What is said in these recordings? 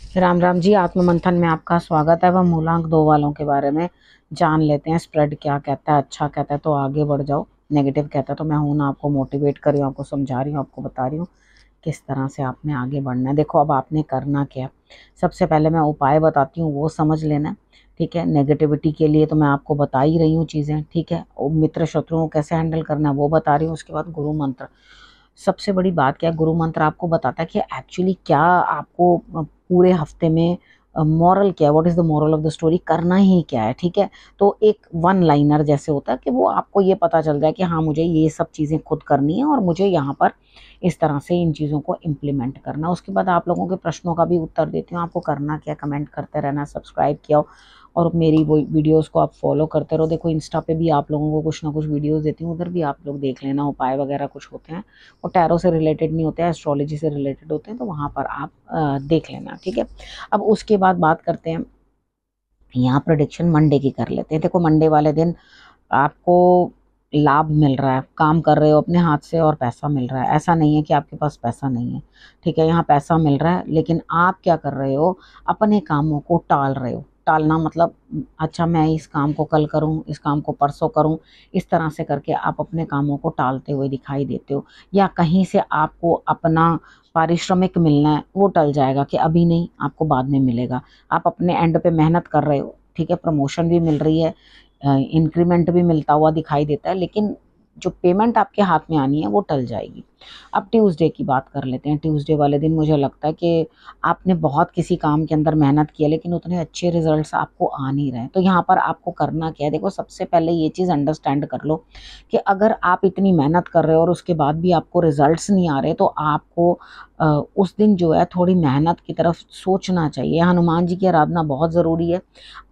राम राम जी। आत्म मंथन में आपका स्वागत है। वह मूलांक 2 वालों के बारे में जान लेते हैं। स्प्रेड क्या कहता है, अच्छा कहता है तो आगे बढ़ जाओ, नेगेटिव कहता है तो मैं हूं ना आपको मोटिवेट कर रही हूँ, आपको समझा रही हूँ, आपको बता रही हूँ किस तरह से आपने आगे बढ़ना है। देखो अब आपने करना क्या है। सबसे पहले मैं उपाय बताती हूँ, वो समझ लेना। ठीक है, नेगेटिविटी के लिए तो मैं आपको बता ही रही हूँ चीज़ें। ठीक है, और मित्र शत्रुओं को कैसे हैंडल करना है वो बता रही हूँ। उसके बाद गुरु मंत्र, सबसे बड़ी बात क्या है, गुरु मंत्र आपको बताता है कि एक्चुअली क्या आपको पूरे हफ्ते में मॉरल क्या है, what is the moral of the story, करना ही क्या है। ठीक है, तो एक वन लाइनर जैसे होता है कि वो आपको ये पता चल जाए कि हाँ मुझे ये सब चीज़ें खुद करनी है और मुझे यहाँ पर इस तरह से इन चीज़ों को इम्प्लीमेंट करना। उसके बाद आप लोगों के प्रश्नों का भी उत्तर देती हूँ। आपको करना क्या, कमेंट करते रहना, सब्सक्राइब किया हो और मेरी वो वीडियोस को आप फॉलो करते रहो। देखो इंस्टा पे भी आप लोगों को कुछ ना कुछ वीडियोस देती हूँ, उधर भी आप लोग देख लेना। उपाय वगैरह कुछ होते हैं, वो टैरो से रिलेटेड नहीं होते हैं, एस्ट्रोलॉजी से रिलेटेड होते हैं, तो वहाँ पर आप देख लेना। ठीक है, अब उसके बाद बात करते हैं, यहाँ प्रोडिक्शन मंडे की कर लेते हैं। देखो मंडे वाले दिन आपको लाभ मिल रहा है, काम कर रहे हो अपने हाथ से और पैसा मिल रहा है। ऐसा नहीं है कि आपके पास पैसा नहीं है। ठीक है, यहाँ पैसा मिल रहा है, लेकिन आप क्या कर रहे हो, अपने कामों को टाल रहे हो। टालना मतलब अच्छा मैं इस काम को कल करूं, इस काम को परसों करूं, इस तरह से करके आप अपने कामों को टालते हुए दिखाई देते हो। या कहीं से आपको अपना पारिश्रमिक मिलना है, वो टल जाएगा कि अभी नहीं, आपको बाद में मिलेगा। आप अपने एंड पे मेहनत कर रहे हो, ठीक है, प्रमोशन भी मिल रही है, इंक्रीमेंट भी मिलता हुआ दिखाई देता है, लेकिन जो पेमेंट आपके हाथ में आनी है वो टल जाएगी। अब ट्यूसडे की बात कर लेते हैं। ट्यूसडे वाले दिन मुझे लगता है कि आपने बहुत किसी काम के अंदर मेहनत की है, लेकिन उतने अच्छे रिजल्ट्स आपको आ नहीं रहे। तो यहाँ पर आपको करना क्या है, देखो सबसे पहले ये चीज़ अंडरस्टैंड कर लो कि अगर आप इतनी मेहनत कर रहे हो और उसके बाद भी आपको रिजल्ट्स नहीं आ रहे, तो आपको उस दिन जो है थोड़ी मेहनत की तरफ सोचना चाहिए। हनुमान जी की आराधना बहुत ज़रूरी है।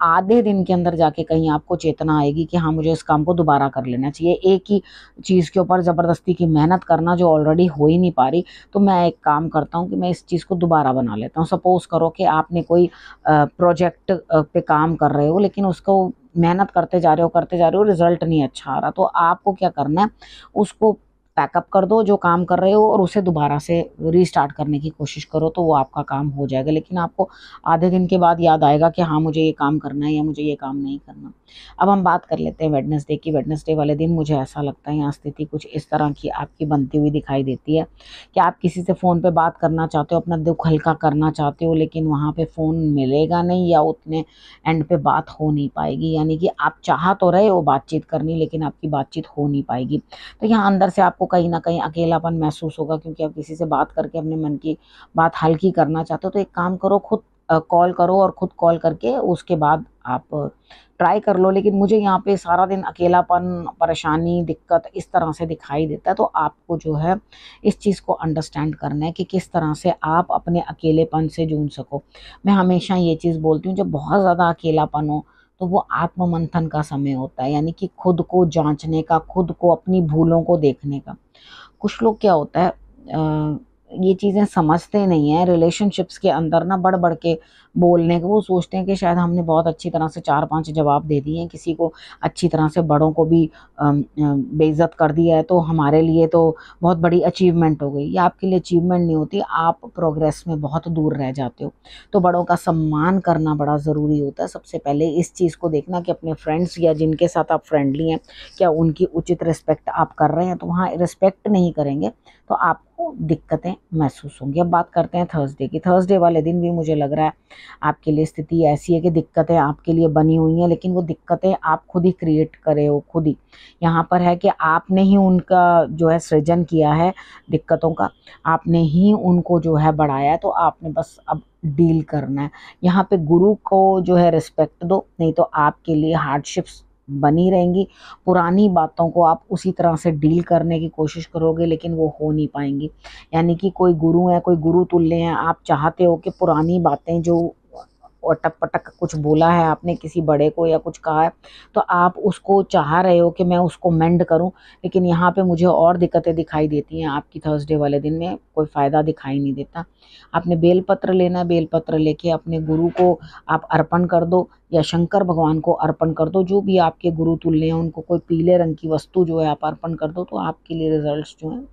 आधे दिन के अंदर जाके कहीं आपको चेतना आएगी कि हाँ मुझे इस काम को दोबारा कर लेना चाहिए। एक ही चीज़ के ऊपर ज़बरदस्ती की मेहनत करना जो ऑलरेडी हो ही नहीं पा रही, तो मैं एक काम करता हूँ कि मैं इस चीज़ को दोबारा बना लेता हूँ। सपोज़ करो कि आपने कोई प्रोजेक्ट पे काम कर रहे हो, लेकिन उसको मेहनत करते जा रहे हो, रिजल्ट नहीं अच्छा आ रहा, तो आपको क्या करना है, उसको पैकअप कर दो जो काम कर रहे हो और उसे दोबारा से रीस्टार्ट करने की कोशिश करो, तो वो आपका काम हो जाएगा। लेकिन आपको आधे दिन के बाद याद आएगा कि हाँ मुझे ये काम करना है या मुझे ये काम नहीं करना। अब हम बात कर लेते हैं वेडनेसडे की। वेडनेसडे वाले दिन मुझे ऐसा लगता है यहाँ स्थिति कुछ इस तरह की आपकी बनती हुई दिखाई देती है कि आप किसी से फ़ोन पे बात करना चाहते हो, अपना दुख हल्का करना चाहते हो, लेकिन वहाँ पे फ़ोन मिलेगा नहीं या उतने एंड पे बात हो नहीं पाएगी। यानी कि आप चाह तो रहे हो बातचीत करनी, लेकिन आपकी बातचीत हो नहीं पाएगी। तो यहाँ अंदर से आपको कहीं ना कहीं अकेलापन महसूस होगा, क्योंकि आप किसी से बात करके अपने मन की बात हल्की करना चाहते हो। तो एक काम करो, खुद कॉल करो और खुद कॉल करके उसके बाद आप ट्राई कर लो। लेकिन मुझे यहाँ पे सारा दिन अकेलापन, परेशानी, दिक्कत इस तरह से दिखाई देता है। तो आपको जो है इस चीज़ को अंडरस्टैंड करना है कि किस तरह से आप अपने अकेलेपन से जूझ सको। मैं हमेशा ये चीज़ बोलती हूँ, जब बहुत ज़्यादा अकेलापन हो तो वो आत्म मंथन का समय होता है, यानी कि खुद को जांचने का, खुद को, अपनी भूलों को देखने का। कुछ लोग क्या होता है, ये चीज़ें समझते नहीं है, रिलेशनशिप्स के अंदर ना बढ़ बढ़ के बोलने को, वो सोचते हैं कि शायद हमने बहुत अच्छी तरह से 4-5 जवाब दे दिए हैं, किसी को अच्छी तरह से बड़ों को भी बेइज्जत कर दिया है, तो हमारे लिए तो बहुत बड़ी अचीवमेंट हो गई। ये आपके लिए अचीवमेंट नहीं होती, आप प्रोग्रेस में बहुत दूर रह जाते हो। तो बड़ों का सम्मान करना बड़ा ज़रूरी होता है। सबसे पहले इस चीज़ को देखना कि अपने फ्रेंड्स या जिनके साथ आप फ्रेंडली हैं, क्या उनकी उचित रिस्पेक्ट आप कर रहे हैं। तो वहाँ रिस्पेक्ट नहीं करेंगे तो आपको दिक्कतें महसूस होंगी। अब बात करते हैं थर्सडे की। थर्सडे वाले दिन भी मुझे लग रहा है आपके लिए स्थिति ऐसी है कि दिक्कतें आपके लिए बनी हुई हैं, लेकिन वो दिक्कतें आप खुद ही क्रिएट करे हो, खुद ही। यहाँ पर है कि आपने ही उनका जो है सृजन किया है, दिक्कतों का आपने ही उनको जो है बढ़ाया है, तो आपने बस अब डील करना है। यहाँ पे गुरु को जो है रिस्पेक्ट दो, नहीं तो आपके लिए हार्डशिप्स बनी रहेंगी। पुरानी बातों को आप उसी तरह से डील करने की कोशिश करोगे, लेकिन वो हो नहीं पाएंगी। यानी कि कोई गुरु है, कोई गुरु तुल्य है, आप चाहते हो कि पुरानी बातें जो अटक पटक कुछ बोला है आपने किसी बड़े को या कुछ कहा है, तो आप उसको चाह रहे हो कि मैं उसको मेंड करूं, लेकिन यहाँ पे मुझे और दिक्कतें दिखाई देती हैं। आपकी थर्सडे वाले दिन में कोई फ़ायदा दिखाई नहीं देता। आपने बेलपत्र लेना है, बेलपत्र लेके अपने गुरु को आप अर्पण कर दो या शंकर भगवान को अर्पण कर दो, जो भी आपके गुरु तुल्य हैं उनको कोई पीले रंग की वस्तु जो है आप अर्पण कर दो, तो आपके लिए रिजल्ट्स जो हैं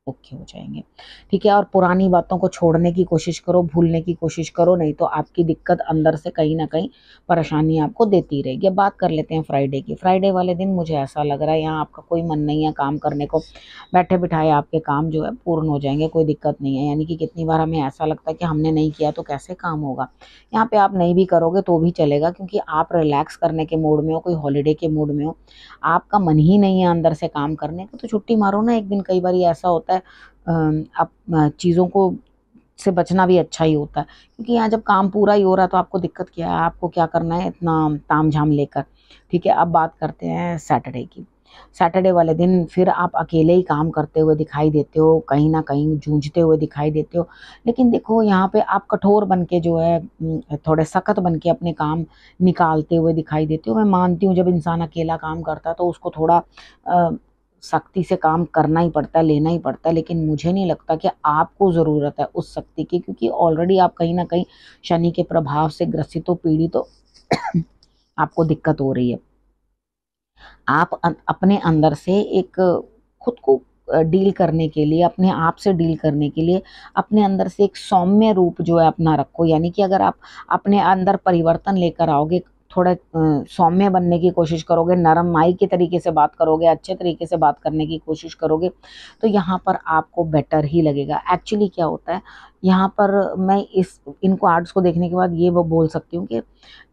ओके हो जाएंगे। ठीक है, और पुरानी बातों को छोड़ने की कोशिश करो, भूलने की कोशिश करो, नहीं तो आपकी दिक्कत अंदर से कहीं ना कहीं परेशानी आपको देती रहेगी। अब बात कर लेते हैं फ्राइडे की। फ्राइडे वाले दिन मुझे ऐसा लग रहा है यहाँ आपका कोई मन नहीं है काम करने को, बैठे बिठाए आपके काम जो है पूर्ण हो जाएंगे, कोई दिक्कत नहीं है। यानी कि कितनी बार हमें ऐसा लगता है कि हमने नहीं किया तो कैसे काम होगा, यहाँ पे आप नहीं भी करोगे तो भी चलेगा, क्योंकि आप रिलैक्स करने के मूड में हो, कोई हॉलीडे के मूड में हो, आपका मन ही नहीं है अंदर से काम करने का, तो छुट्टी मारो ना एक दिन। कई बार ऐसा होता है अब चीज़ों को से बचना भी अच्छा ही होता है, क्योंकि यहाँ जब काम पूरा ही हो रहा है तो आपको दिक्कत क्या है, आपको क्या करना है इतना तामझाम लेकर। ठीक है, अब बात करते हैं सैटरडे की। सैटरडे वाले दिन फिर आप अकेले ही काम करते हुए दिखाई देते हो, कहीं ना कहीं जूझते हुए दिखाई देते हो। लेकिन देखो यहाँ पे आप कठोर बन के जो है थोड़े सख्त बन के अपने काम निकालते हुए दिखाई देते हो। मैं मानती हूँ जब इंसान अकेला काम करता है तो उसको थोड़ा सख्ती से काम करना ही पड़ता है, लेना ही पड़ता है, लेकिन मुझे नहीं लगता कि आपको ज़रूरत है उस शक्ति की, क्योंकि ऑलरेडी आप कहीं ना कहीं शनि के प्रभाव से ग्रसित हो, पीड़ित हो, आपको दिक्कत हो रही है। आप अपने अंदर से एक खुद को डील करने के लिए, अपने आप से डील करने के लिए अपने अंदर से एक सौम्य रूप जो है अपना रखो। यानी कि अगर आप अपने अंदर परिवर्तन लेकर आओगे, थोड़ा सौम्य बनने की कोशिश करोगे, नरम माई के तरीके से बात करोगे, अच्छे तरीके से बात करने की कोशिश करोगे, तो यहाँ पर आपको बेटर ही लगेगा। एक्चुअली क्या होता है यहाँ पर, मैं इन कार्ड्स को देखने के बाद ये वो बोल सकती हूँ कि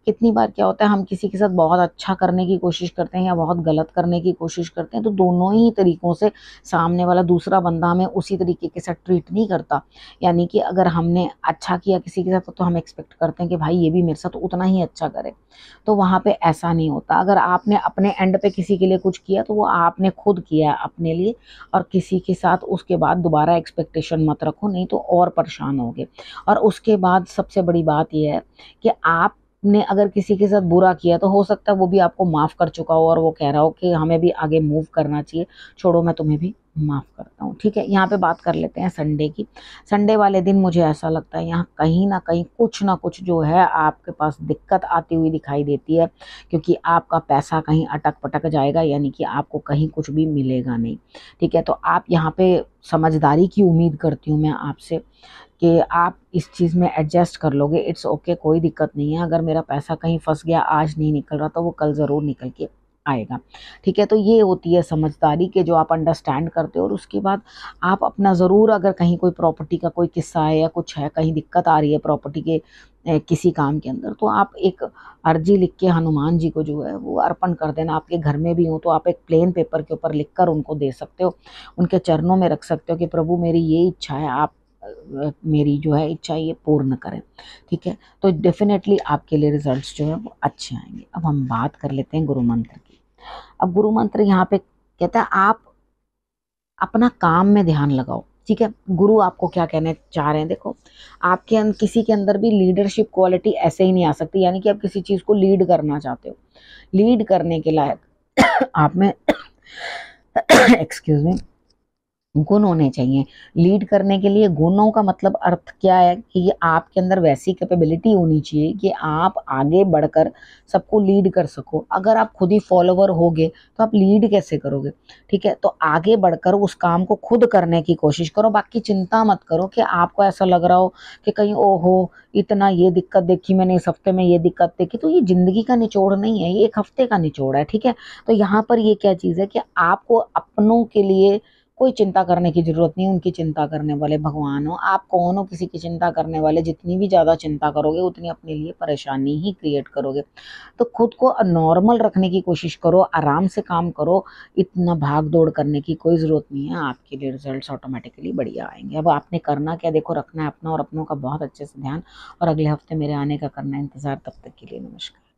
कितनी बार क्या होता है हम किसी के साथ बहुत अच्छा करने की कोशिश करते हैं या बहुत गलत करने की कोशिश करते हैं, तो दोनों ही तरीकों से सामने वाला दूसरा बंदा हमें उसी तरीके के साथ ट्रीट नहीं करता। यानी कि अगर हमने अच्छा किया किसी के साथ तो हम एक्सपेक्ट करते हैं कि भाई ये भी मेरे साथ उतना ही अच्छा करे, तो वहाँ पे ऐसा नहीं होता। अगर आपने अपने एंड पे किसी के लिए कुछ किया तो वो आपने खुद किया है अपने लिए, और किसी के साथ उसके बाद दोबारा एक्सपेक्टेशन मत रखो, नहीं तो और परेशान होगे। और उसके बाद सबसे बड़ी बात यह है कि आप ने अगर किसी के साथ बुरा किया तो हो सकता है वो भी आपको माफ़ कर चुका हो और वो कह रहा हो कि हमें भी आगे मूव करना चाहिए, छोड़ो मैं तुम्हें भी माफ़ करता हूँ। ठीक है, यहाँ पे बात कर लेते हैं संडे की। संडे वाले दिन मुझे ऐसा लगता है यहाँ कहीं ना कहीं कुछ ना कुछ जो है आपके पास दिक्कत आती हुई दिखाई देती है, क्योंकि आपका पैसा कहीं अटक पटक जाएगा, यानी कि आपको कहीं कुछ भी मिलेगा नहीं। ठीक है, तो आप यहाँ पे समझदारी की उम्मीद करती हूँ मैं आपसे कि आप इस चीज़ में एडजस्ट कर लोगे। इट्स ओके, कोई दिक्कत नहीं है। अगर मेरा पैसा कहीं फंस गया, आज नहीं निकल रहा, तो वो कल ज़रूर निकल के आएगा। ठीक है, तो ये होती है समझदारी के जो आप अंडरस्टैंड करते हो। और उसके बाद आप अपना ज़रूर, अगर कहीं कोई प्रॉपर्टी का कोई किस्सा है या कुछ है, कहीं दिक्कत आ रही है प्रॉपर्टी के किसी काम के अंदर, तो आप एक अर्जी लिख के हनुमान जी को जो है वो अर्पण कर देना। आपके घर में भी हो तो आप एक प्लेन पेपर के ऊपर लिख कर उनको दे सकते हो, उनके चरणों में रख सकते हो कि प्रभु मेरी ये इच्छा है, आप मेरी जो है इच्छा ये पूर्ण करें। ठीक है, तो डेफिनेटली आपके लिए रिजल्ट्स जो है वो अच्छे आएंगे। अब हम बात कर लेते हैं गुरु मंत्र की। अब गुरु मंत्र यहाँ पे कहता है आप अपना काम में ध्यान लगाओ। ठीक है, गुरु आपको क्या कहने चाह रहे हैं, देखो आपके अंदर किसी के अंदर भी लीडरशिप क्वालिटी ऐसे ही नहीं आ सकती। यानी कि आप किसी चीज़ को लीड करना चाहते हो, लीड करने के लायक आप में एक्सक्यूज मी गुण होने चाहिए। लीड करने के लिए गुणों का मतलब अर्थ क्या है कि ये आपके अंदर वैसी कैपेबिलिटी होनी चाहिए कि आप आगे बढ़कर सबको लीड कर सको। अगर आप खुद ही फॉलोवर होगे तो आप लीड कैसे करोगे। ठीक है, तो आगे बढ़कर उस काम को खुद करने की कोशिश करो। बाकी चिंता मत करो कि आपको ऐसा लग रहा हो कि कहीं ओहो इतना ये दिक्कत देखी मैंने, इस हफ्ते में ये दिक्कत देखी, तो ये जिंदगी का निचोड़ नहीं है, ये एक हफ्ते का निचोड़ है। ठीक है, तो यहाँ पर ये क्या चीज़ है कि आपको अपनों के लिए कोई चिंता करने की जरूरत नहीं, उनकी चिंता करने वाले भगवान हो। आप कौन हो किसी की चिंता करने वाले। जितनी भी ज़्यादा चिंता करोगे उतनी अपने लिए परेशानी ही क्रिएट करोगे। तो खुद को नॉर्मल रखने की कोशिश करो, आराम से काम करो, इतना भाग दौड़ करने की कोई ज़रूरत नहीं है। आपके लिए रिजल्ट्स ऑटोमेटिकली बढ़िया आएंगे। अब आपने करना क्या, देखो रखना है अपना और अपनों का बहुत अच्छे से ध्यान, और अगले हफ्ते मेरे आने का करना है इंतज़ार। तब तक के लिए नमस्कार।